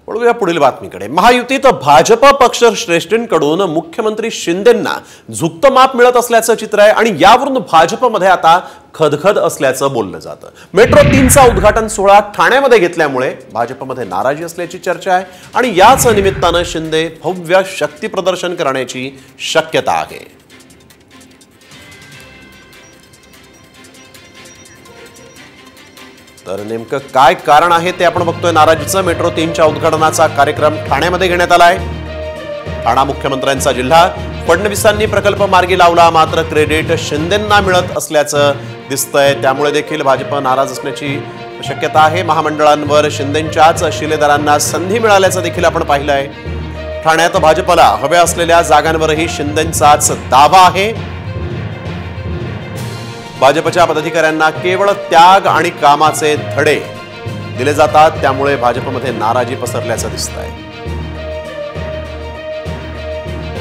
वळूया पुढील बातमीकडे। महायुतीत भाजप पक्ष श्रेष्ठींकडून मुख्यमंत्री शिंदेंना झुकतं माप मिळत असल्याचं चित्र आहे आणि यावरून भाजपमध्ये आता खदखद असल्याचं बोललं जातं। मेट्रो 3चा उद्घाटन सोहळा ठाण्यामध्ये घेतल्यामुळे भाजपमध्ये नाराजी असल्याची चर्चा आहे आणि याच निमित्तानं शिंदे भव्य शक्ती प्रदर्शन करण्याची शक्यता आहे। तर नेमकं काय कारण आहे ते आपण बघतोय नाराजीचं। मेट्रो 3च्या उद्घाटनाचा कार्यक्रम ठाण्यामध्ये घेण्यात आलाय। ठाणा मुख्यमंत्र्यांचा जिल्हा, फडणवीसांनी प्रकल्प मार्गी लावला, मात्र क्रेडिट शिंदेंना मिळत असल्याचं दिसतंय, त्यामुळे देखील भाजप नाराज असण्याची शक्यता आहे। महामंडळांवर शिंदेंच्याच शिलेदारांना संधी मिळाल्याचं देखील आपण पाहिलंय। ठाण्यात भाजपला हव्या असलेल्या जागांवरही शिंदेंचाच दावा आहे। भाजपच्या पदाधिकाऱ्यांना केवळ त्याग आणि कामाचे धडे दिले जातात, त्यामुळे भाजपमध्ये नाराजी पसरल्याचं दिसतंय।